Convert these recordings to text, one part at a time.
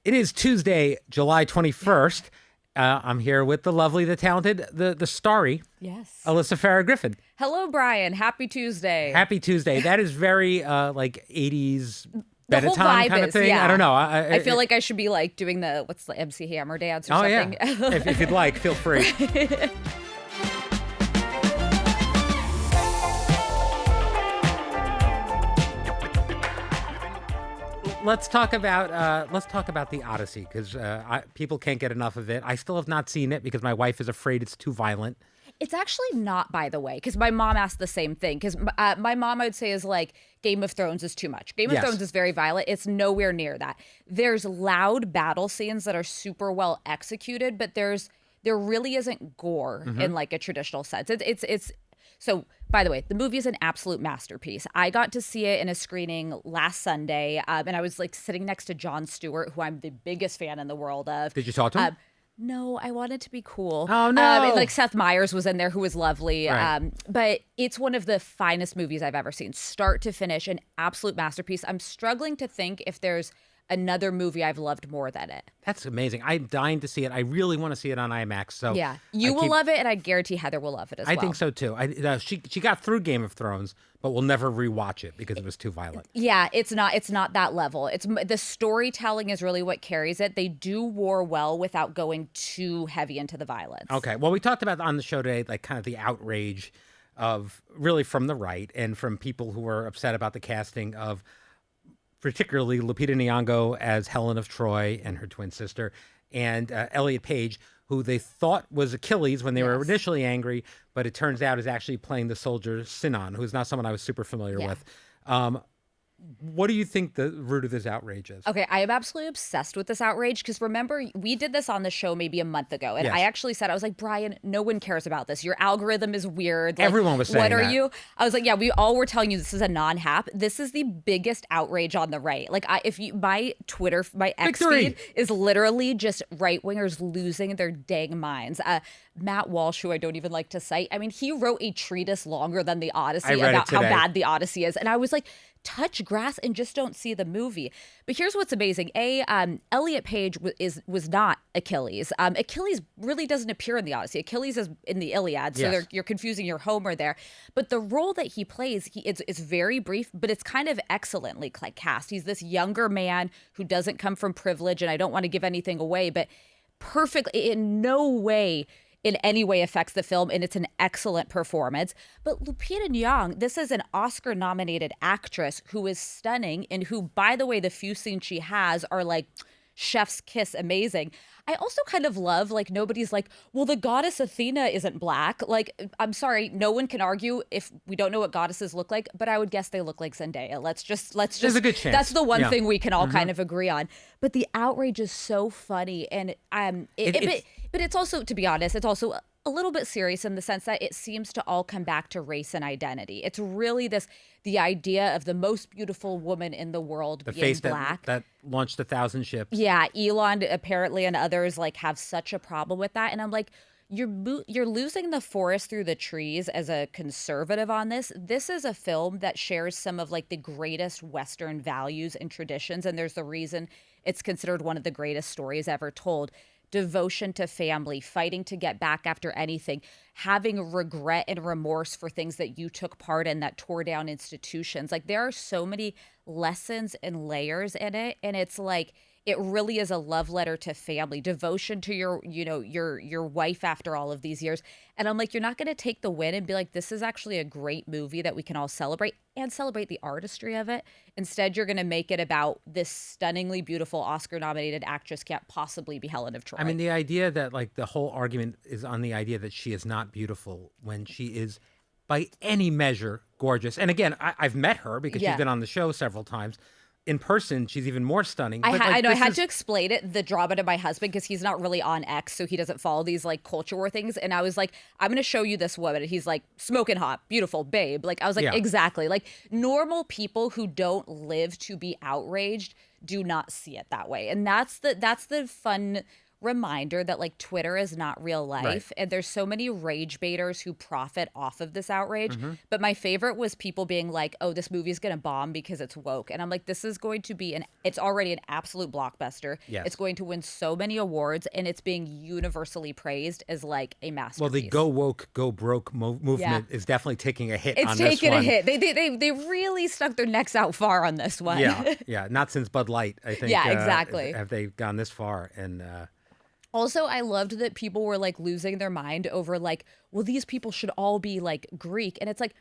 It is Tuesday, July 21st. I'm here with the lovely, the talented, the starry Yes. Alyssa Farah Griffin. Hello, Brian. Happy Tuesday. Happy Tuesday. That is very like 80s The whole Benetton vibe kind of is, thing. yeah. I don't know. I feel like I should be like doing what's the MC Hammer dance or Oh, something. yeah. If you'd like, feel free. Let's talk about the Odyssey because people can't get enough of it. I still have not seen it because my wife is afraid it's too violent. It's actually not, by the way, because my mom asked the same thing. Because my mom, I would say, is like, Game of Thrones is too much. Game of Yes. Thrones is very violent. It's nowhere near that. There's loud battle scenes that are super well executed, but there really isn't gore in like a traditional sense. It's so. By the way, the movie is an absolute masterpiece. I got to see it in a screening last Sunday, and I was like sitting next to Jon Stewart, who I'm the biggest fan in the world of. Did you talk to him? No, I wanted to be cool. Oh, no. And like Seth Meyers was in there, who was lovely. Right. But it's one of the finest movies I've ever seen, start to finish, an absolute masterpiece. I'm struggling to think if there's another movie I've loved more than it. That's amazing. I'm dying to see it. I really want to see it on IMAX. So Yeah, you will love it, and I guarantee Heather will love it as well. I think so too. She got through Game of Thrones, but will never rewatch it because it was too violent. Yeah, it's not that level. It's the storytelling is really what carries it. They do war well without going too heavy into the violence. Okay. Well, we talked about on the show today, like kind of the outrage of really from the right and from people who were upset about the casting of particularly Lupita Nyong'o as Helen of Troy and her twin sister, and Elliot Page, who they thought was Achilles when they were initially angry, but it turns out is actually playing the soldier Sinan, who's not someone I was super familiar with. What do you think the root of this outrage is? Okay, I am absolutely obsessed with this outrage because remember, we did this on the show maybe a month ago, and Yes. I actually said, I was like, Brian, no one cares about this. Your algorithm is weird. Like, Everyone was saying what are that. you? I was like, yeah, we all were telling you this is a non-hap. This is the biggest outrage on the right. Like, my Twitter, my X Victory. feed is literally just right-wingers losing their dang minds. Matt Walsh, who I don't even like to cite, I mean, he wrote a treatise longer than the Odyssey read it about how today. bad the Odyssey is, and I was like, touch grass and just don't see the movie. But here's what's amazing. Elliot Page was not Achilles. Achilles really doesn't appear in the Odyssey. Achilles is in the Iliad, so Yes. you're confusing your Homer there. But the role that he plays, it's very brief, but it's kind of excellently cast. He's this younger man who doesn't come from privilege, and I don't want to give anything away, but perfectly, in no way in any way affects the film, and it's an excellent performance. But Lupita Nyong'o, this is an Oscar-nominated actress who is stunning, and who, by the way, the few scenes she has are like chef's kiss amazing. I also kind of love, like, nobody's like, well, the goddess Athena isn't black. Like, I'm sorry, no one can argue if we don't know what goddesses look like, but I would guess they look like Zendaya. Let's just There's a good chance. That's the one Yeah. thing we can all kind of agree on. But the outrage is so funny, and but it's also, to be honest, it's also a little bit serious in the sense that it seems to all come back to race and identity. It's really the idea of the most beautiful woman in the world The being face black. that launched 1,000 ships. Yeah, Elon apparently and others like have such a problem with that, and I'm like, you're losing the forest through the trees as a conservative on this. This is a film that shares some of like the greatest Western values and traditions, and there's the reason it's considered one of the greatest stories ever told. Devotion to family, fighting to get back after anything, having regret and remorse for things that you took part in that tore down institutions. Like, there are so many lessons and layers in it, and it's like, it really is a love letter to family, devotion to your wife after all of these years. And I'm like, you're not going to take the win and be like, this is actually a great movie that we can all celebrate and celebrate the artistry of it. Instead, you're going to make it about this stunningly beautiful Oscar-nominated actress can't possibly be Helen of Troy. I mean, the idea that like the whole argument is on the idea that she is not beautiful when she is by any measure gorgeous. And again, I've met her because she's been on the show several times. In person, she's even more stunning. But, I know I had to explain the drama to my husband because he's not really on X, so he doesn't follow these like culture war things. And I was like, I'm going to show you this woman. And he's like, smoking hot, beautiful, babe. Like, I was like, Yeah. exactly. Like, normal people who don't live to be outraged do not see it that way. And that's the fun reminder that like Twitter is not real Right. life, and there's so many rage baiters who profit off of this outrage. Hmm. But my favorite was people being like, "Oh, this movie's gonna bomb because it's woke," and I'm like, "This is going to be it's already an absolute blockbuster. It's Yes. going to win so many awards, and it's being universally praised as like a Well, the masterpiece." go woke, go broke Yeah. movement is definitely taking a hit It's on this taken a one. hit. They really stuck their necks out far on this one. Yeah, yeah. Not since Bud Light, I think. Yeah, exactly. Have they gone this far? And Also, I loved that people were like losing their mind over like, well, these people should all be like Greek. And it's like,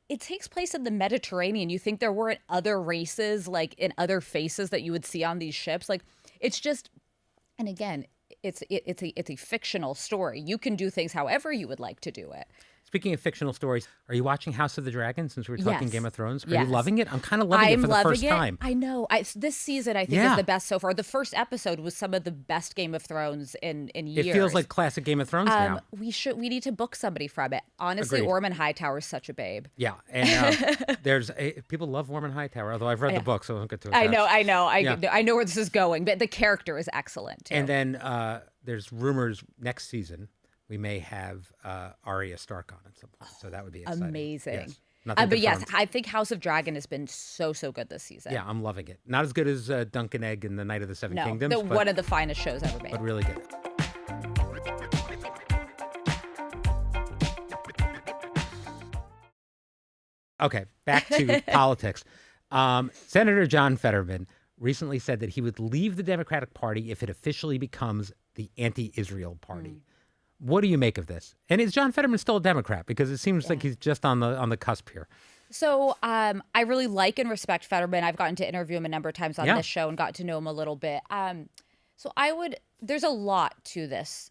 it takes place in the Mediterranean. You think there weren't other races like in other faces that you would see on these ships? Like, it's just, and again, it's a fictional story. You can do things however you would like to do it. speaking of fictional stories, are you watching House of the Dragon since we're talking Yes. Game of Thrones? Are Yes. you loving it? I'm kind of loving it for the first time. I know. This season, I think, Yeah. is the best so far. The first episode was some of the best Game of Thrones in years. It feels like classic Game of Thrones now. We need to book somebody from it. Honestly, Agreed. Ormond Hightower is such a babe. Yeah, and people love Ormond Hightower, although I've read the book, so I don't get to it. I know. Yeah. I know where this is going, but the character is excellent too. And then there's rumors next season we may have Arya Stark on at some point, so that would be exciting. Amazing. Yes. Nothing But yes, confirmed. I think House of Dragon has been so good this season. Yeah, I'm loving it. Not as good as Dunk and Egg and the Night of the Seven No, Kingdoms, but, one of the finest shows ever made. but really good. Okay, back to politics. Senator John Fetterman recently said that he would leave the Democratic Party if it officially becomes the anti-Israel party. What do you make of this? And is John Fetterman still a Democrat? Because it seems like he's just on the cusp here. So I really like and respect Fetterman. I've gotten to interview him a number of times on Yeah. this show and got to know him a little bit. There's a lot to this.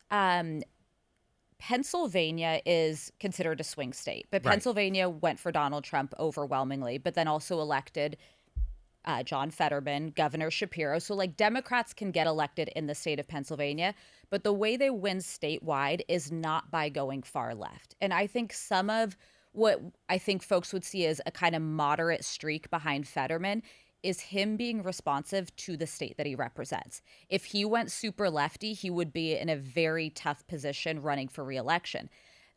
Pennsylvania is considered a swing state, but Right. Pennsylvania went for Donald Trump overwhelmingly, but then also elected John Fetterman, Governor Shapiro. So like Democrats can get elected in the state of Pennsylvania, but the way they win statewide is not by going far left. And I think some of what I think folks would see as a kind of moderate streak behind Fetterman is him being responsive to the state that he represents. If he went super lefty, he would be in a very tough position running for reelection.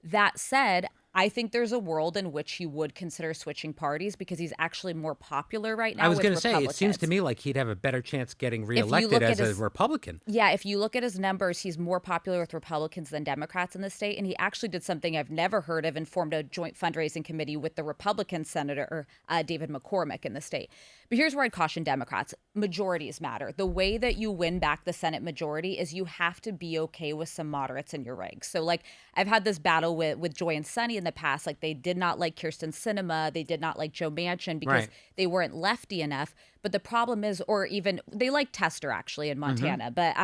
That said, I think there's a world in which he would consider switching parties because he's actually more popular right now. I was going going to say, it seems to me like he'd have a better chance getting reelected look as at a his- Republican. Yeah, if you look at his numbers, he's more popular with Republicans than Democrats in the state. And he actually did something I've never heard of and formed a joint fundraising committee with the Republican Senator David McCormick in the state. But here's where I'd caution Democrats. Majorities matter. The way that you win back the Senate majority is you have to be okay with some moderates in your ranks. So like I've had this battle with Joy and Sunny in the past. Like they did not like Kirsten Sinema. They did not like Joe Manchin because Right. they weren't lefty enough. But the problem is, or even they like Tester actually in Montana. But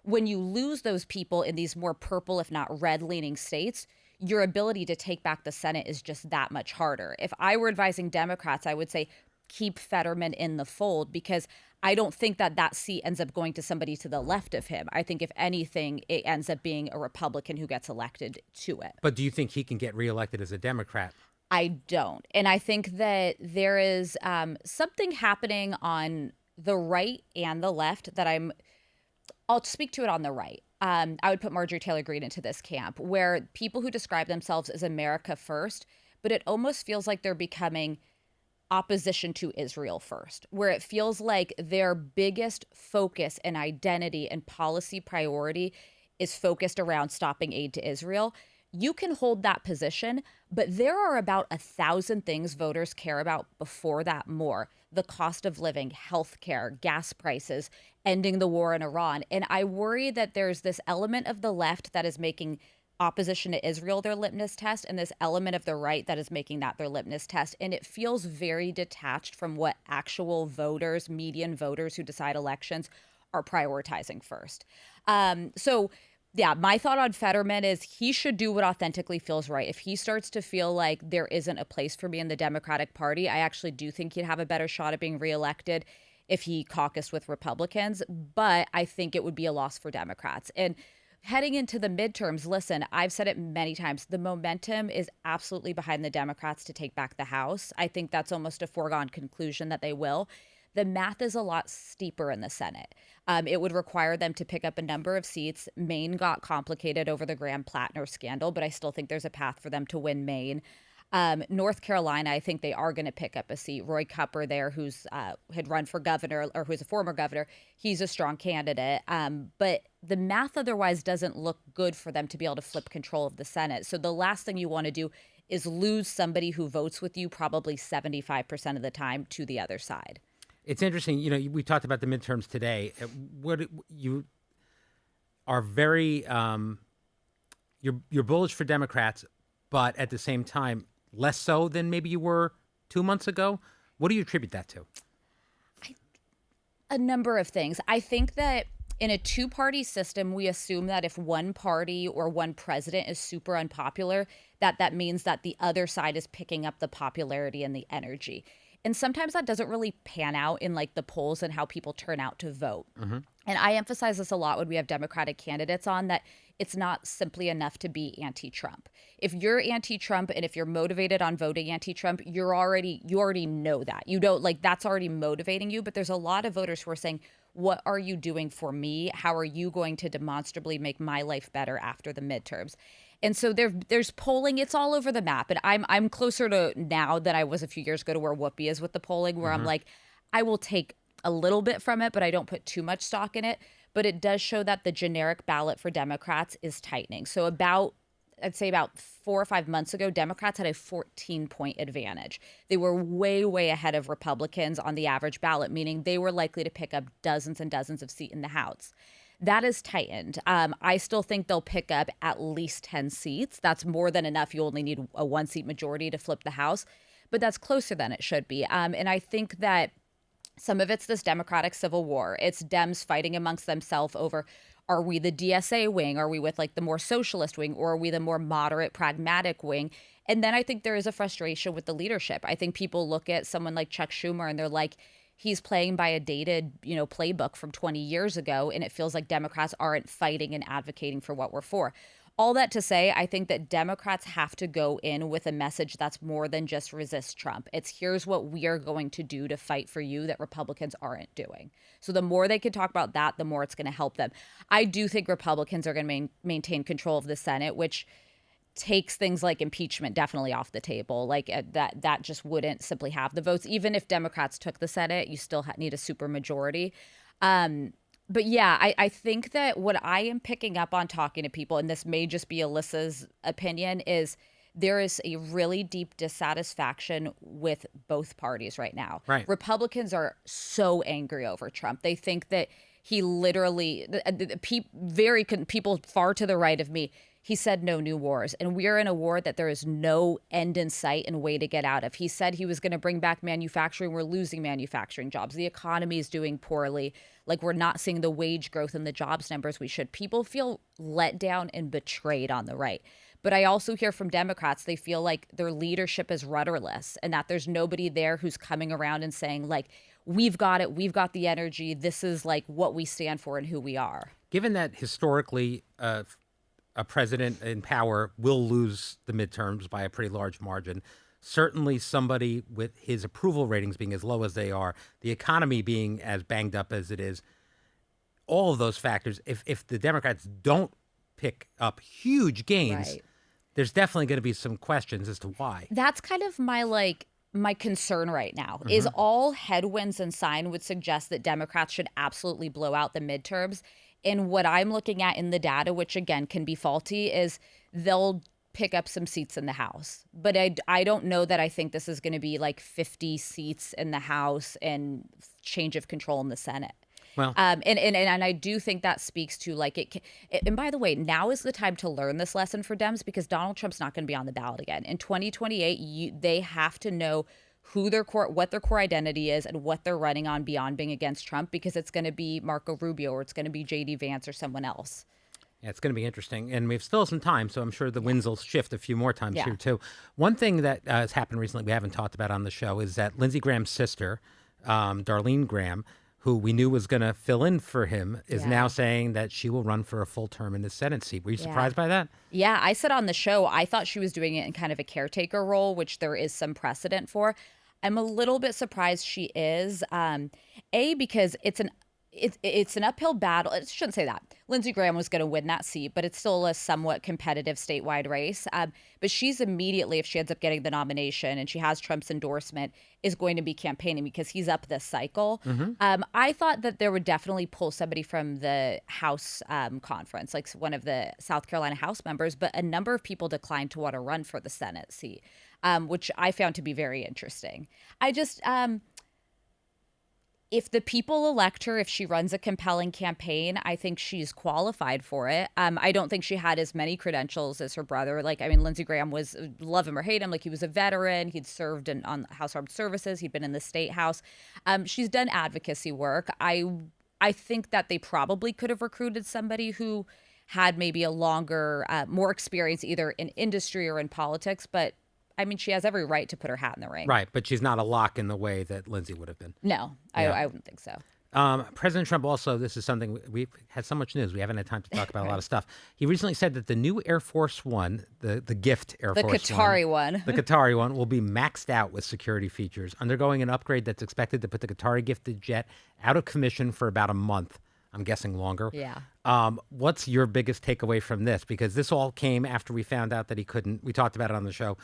when you lose those people in these more purple, if not red leaning states, your ability to take back the Senate is just that much harder. If I were advising Democrats, I would say keep Fetterman in the fold because I don't think that seat ends up going to somebody to the left of him. I think if anything, it ends up being a Republican who gets elected to it. But do you think he can get reelected as a Democrat? I don't. And I think that there is something happening on the right and the left that I'll speak to it on the right. I would put Marjorie Taylor Greene into this camp where people who describe themselves as America first, but it almost feels like they're becoming opposition to Israel first, where it feels like their biggest focus and identity and policy priority is focused around stopping aid to Israel. You can hold that position, but there are about 1,000 things voters care about before that more. The cost of living, healthcare, gas prices, ending the war in Iran. And I worry that there's this element of the left that is making opposition to Israel their litmus test, and this element of the right that is making that their litmus test. And it feels very detached from what actual voters, median voters who decide elections, are prioritizing first. Yeah, my thought on Fetterman is he should do what authentically feels right. If he starts to feel like there isn't a place for me in the Democratic Party, I actually do think he'd have a better shot at being reelected if he caucused with Republicans. But I think it would be a loss for Democrats. And heading into the midterms, listen, I've said it many times, the momentum is absolutely behind the Democrats to take back the House. I think that's almost a foregone conclusion that they will. The math is a lot steeper in the Senate. It would require them to pick up a number of seats. Maine got complicated over the Graham Plattner scandal, but I still think there's a path for them to win Maine. North Carolina, I think they are going to pick up a seat. Roy Cupper there, who's had run for governor, or who's a former governor, he's a strong candidate. But the math otherwise doesn't look good for them to be able to flip control of the Senate. So the last thing you want to do is lose somebody who votes with you probably 75% of the time to the other side. It's interesting. You know, we talked about the midterms today. What you are very you're bullish for Democrats, but at the same time less so than maybe you were 2 months ago. What do you attribute that to? A number of things. I think that in a two-party system, we assume that if one party or one president is super unpopular, that means that the other side is picking up the popularity and the energy. And sometimes that doesn't really pan out in like the polls and how people turn out to vote. And I emphasize this a lot when we have Democratic candidates on, that it's not simply enough to be anti-Trump. If you're anti-Trump and if you're motivated on voting anti-Trump, you already know that. You don't like that's already motivating you. But there's a lot of voters who are saying, what are you doing for me? How are you going to demonstrably make my life better after the midterms? And so there's polling. It's all over the map. And I'm closer to now than I was a few years ago to where Whoopi is with the polling, where I'm like, I will take a little bit from it, but I don't put too much stock in it. But it does show that the generic ballot for Democrats is tightening. So I'd say about 4 or 5 months ago, Democrats had a 14-point advantage. They were way, way ahead of Republicans on the average ballot, meaning they were likely to pick up dozens and dozens of seats in the House. That is tightened. I still think they'll pick up at least 10 seats. That's more than enough. You only need a 1-seat majority to flip the House, but that's closer than it should be. And I think that some of it's this Democratic civil war. It's Dems fighting amongst themselves over, are we the DSA wing? Are we with like the more socialist wing? Or are we the more moderate, pragmatic wing? And then I think there is a frustration with the leadership. I think people look at someone like Chuck Schumer and they're like, he's playing by a dated, playbook from 20 years ago. And it feels like Democrats aren't fighting and advocating for what we're for. All that to say, I think that Democrats have to go in with a message that's more than just resist Trump. It's here's what we are going to do to fight for you that Republicans aren't doing. So the more they can talk about that, the more it's going to help them. I do think Republicans are going to maintain control of the Senate, which takes things like impeachment definitely off the table. Like that just wouldn't simply have the votes. Even if Democrats took the Senate, you still need a supermajority. But yeah, I think that what I am picking up on talking to people, and this may just be Alyssa's opinion, is there is a really deep dissatisfaction with both parties right now. Right. Republicans are so angry over Trump. They think that he literally, people far to the right of me, he said no new wars. And we are in a war that there is no end in sight and way to get out of. He said he was going to bring back manufacturing. We're losing manufacturing jobs. The economy is doing poorly. Like, we're not seeing the wage growth and the jobs numbers we should. People feel let down and betrayed on the right. But I also hear from Democrats, they feel like their leadership is rudderless and that there's nobody there who's coming around and saying, like, we've got it. We've got the energy. This is like what we stand for and who we are. Given that historically a president in power will lose the midterms by a pretty large margin, certainly somebody with his approval ratings being as low as they are, the economy being as banged up as it is, all of those factors, if the Democrats don't pick up huge gains, Right. there's definitely going to be some questions as to why. That's kind of my concern right now is all headwinds and sign would suggest that Democrats should absolutely blow out the midterms. And what I'm looking at in the data, which again can be faulty, is they'll pick up some seats in the House. But I don't know that I think this is going to be like 50 seats in the House and change of control in the Senate. Well, And I do think that speaks to like it. And by the way, now is the time to learn this lesson for Dems, because Donald Trump's not going to be on the ballot again. In 2028, they have to know what their core identity is and what they're running on beyond being against Trump, because it's going to be Marco Rubio or it's going to be J.D. Vance or someone else. yeah, it's going to be interesting. And we've still some time, so I'm sure the winds will shift a few more times Yeah. here, too. One thing that has happened recently we haven't talked about on the show is that Lindsey Graham's sister, Darlene Graham, who we knew was going to fill in for him, is Yeah. now saying that she will run for a full term in the Senate seat. Were you surprised by that? Yeah, I said on the show, I thought she was doing it in kind of a caretaker role, which there is some precedent for. I'm a little bit surprised she is. Because it's an uphill battle. I shouldn't say that. Lindsey Graham was going to win that seat, but it's still a somewhat competitive statewide race. But she's immediately, if she ends up getting the nomination and she has Trump's endorsement, is going to be campaigning because he's up this cycle. I thought that there would definitely pull somebody from the House conference, like one of the South Carolina House members, but a number of people declined to want to run for the Senate seat, which I found to be very interesting. I just... if the people elect her, if she runs a compelling campaign, I think she's qualified for it. I don't think she had as many credentials as her brother. Like, I mean, Lindsey Graham was, love him or hate him, like he was a veteran. He'd served on House Armed Services. He'd been in the State House. She's done advocacy work. I think that they probably could have recruited somebody who had maybe a longer, more experience either in industry or in politics, but I mean, she has every right to put her hat in the ring. Right, but she's not a lock in the way that Lindsay would have been. No, Yeah. I wouldn't think so. President Trump also, this is something, we've had so much news, we haven't had time to talk about a lot of stuff. He recently said that the new Air Force One, the gift Air The Force Qatari one. the Qatari one, will be maxed out with security features, undergoing an upgrade that's expected to put the Qatari gifted jet out of commission for about a month. I'm guessing longer. Yeah. What's your biggest takeaway from this? Because this all came after we found out that he couldn't, we talked about it on the show,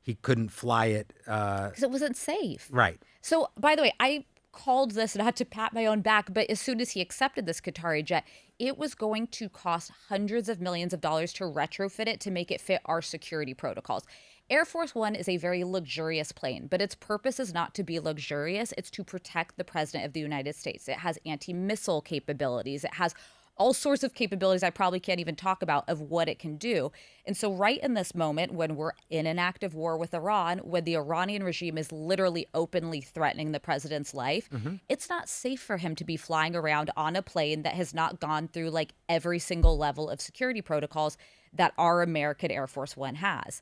he couldn't fly it. Because it wasn't safe. Right. So, by the way, I called this, not to pat my own back, but as soon as he accepted this Qatari jet, it was going to cost hundreds of millions of dollars to retrofit it to make it fit our security protocols. Air Force One is a very luxurious plane, but its purpose is not to be luxurious. It's to protect the President of the United States. It has anti-missile capabilities. It has all sorts of capabilities I probably can't even talk about of what it can do. And so right in this moment, when we're in an active war with Iran, when the Iranian regime is literally openly threatening the president's life, it's not safe for him to be flying around on a plane that has not gone through like every single level of security protocols that our American Air Force One has.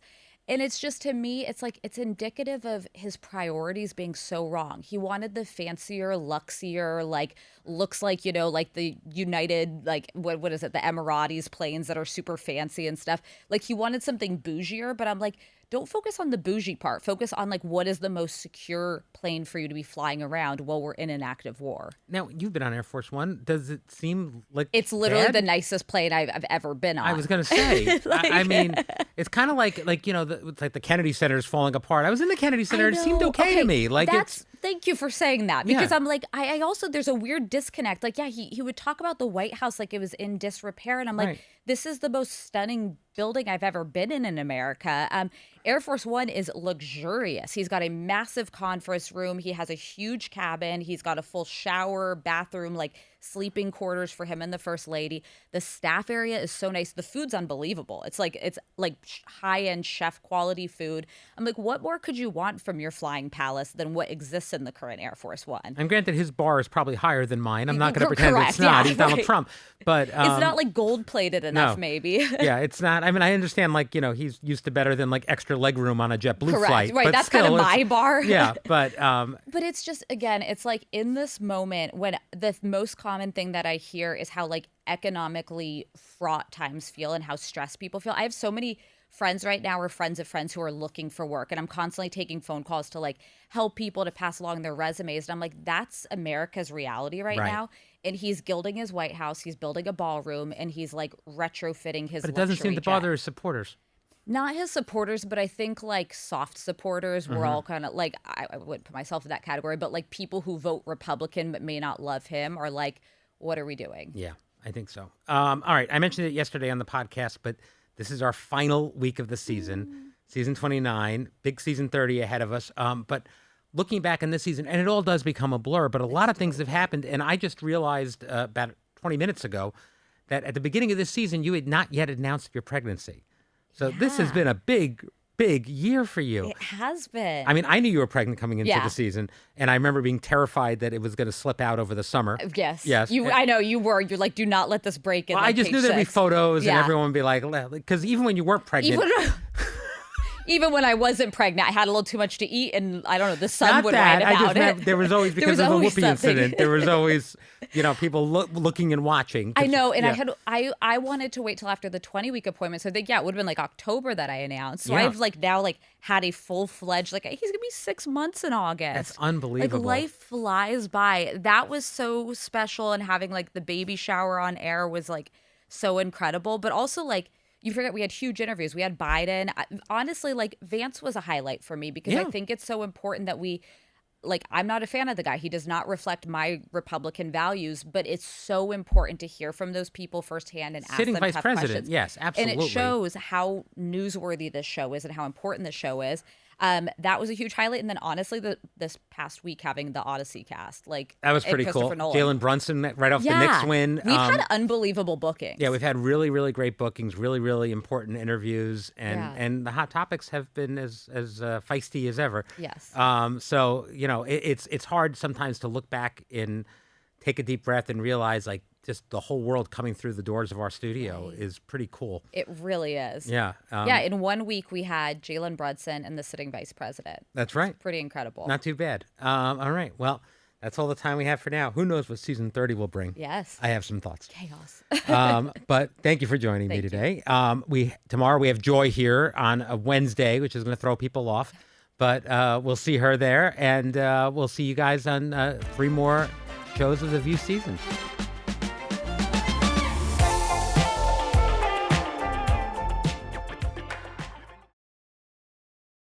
And it's just, to me, it's like, it's indicative of his priorities being so wrong. He wanted the fancier, luxier, like, looks like, you know, like the United, like, what is it, the Emiratis planes that are super fancy and stuff. Like, he wanted something bougier, but I'm like, don't focus on the bougie part. Focus on, like, what is the most secure plane for you to be flying around while we're in an active war. Now, you've been on Air Force One. Does it seem like it's literally bad? the nicest plane I've ever been on? I was going to say. I mean, it's kind of like you know, it's like the Kennedy Center is falling apart. I was in the Kennedy Center. It seemed okay to me. Like, thank you for saying that, because I'm like, I also, there's a weird disconnect. Like, yeah, he would talk about the White House like it was in disrepair, and I'm like, this is the most stunning building I've ever been in America. Air Force One is luxurious. He's got a massive conference room. He has a huge cabin. He's got a full shower, bathroom, like sleeping quarters for him and the First Lady. The staff area is so nice. The food's unbelievable. It's like high-end chef quality food. I'm like, what more could you want from your flying palace than what exists in the current Air Force One? And granted, his bar is probably higher than mine. I'm not going to pretend it's not. He's Donald Trump. But it's not like gold-plated enough, maybe. Yeah, it's not. I mean, I understand, like, you know, he's used to better than like extra legroom on a JetBlue flight. Right, but that's still, kind of my bar. Yeah, but it's just, again, it's like in this moment when the most common thing that I hear is how like economically fraught times feel and how stressed people feel. I have so many friends right now, or friends of friends, who are looking for work, and I'm constantly taking phone calls to like help people to pass along their resumes, and I'm like, that's America's reality right now. And he's gilding his White House, he's building a ballroom, and he's like retrofitting his But it doesn't seem to bother his supporters. Not his supporters, but I think like soft supporters, we're all kind of like, I wouldn't put myself in that category, but like people who vote Republican but may not love him are like, what are we doing? Yeah, I think so. All right, I mentioned it yesterday on the podcast, but this is our final week of the season, season 29, big season 30 ahead of us. But looking back on this season, and it all does become a blur, but a lot of things have happened. And I just realized about 20 minutes ago that at the beginning of this season, you had not yet announced your pregnancy. So this has been a big year for you. It has been. I mean, I knew you were pregnant coming into the season, and I remember being terrified that it was going to slip out over the summer. Yes. Yes. I know you were. You're like, do not let this break in. Well, like, I just page knew there'd be 6. photos and everyone would be like, because even when you weren't pregnant. Even when I wasn't pregnant, I had a little too much to eat, and I don't know, the sun Not would that. write I about just meant it. there was always, because was of the always Whoopi something. incident, there was always, people looking and watching. I know, and Yeah. I wanted to wait till after the 20-week appointment. So I think, yeah, it would have been like October that I announced. So Yeah. I've like now like had a full-fledged, like he's gonna be 6 months in August. That's unbelievable. Like life flies by. That was so special, and having like the baby shower on air was like so incredible. But also like, you forget we had huge interviews. We had Biden. Honestly, like Vance was a highlight for me because I think it's so important that we, like, I'm not a fan of the guy. He does not reflect my Republican values, but it's so important to hear from those people firsthand and ask Sitting them vice tough president. questions. Yes, absolutely. And it shows how newsworthy this show is and how important the show is. That was a huge highlight. And then honestly, this past week having the Odyssey cast, like That was and pretty cool. Christopher Nolan. Jalen Brunson right off the Knicks win. We've had unbelievable bookings. Yeah, we've had really, really great bookings, really, really important interviews, and Yeah. and the hot topics have been as feisty as ever. Yes. So it's hard sometimes to look back and take a deep breath and realize like just the whole world coming through the doors of our studio is pretty cool. It really is. Yeah. Yeah, in 1 week we had Jalen Brunson and the sitting vice president. That's right. Pretty incredible. Not too bad. All right. Well, that's all the time we have for now. Who knows what season 30 will bring? Yes. I have some thoughts. Chaos. But thank you for joining me today. Tomorrow we have Joy here on a Wednesday, which is going to throw people off. But we'll see her there, and we'll see you guys on 3 more shows of the View season.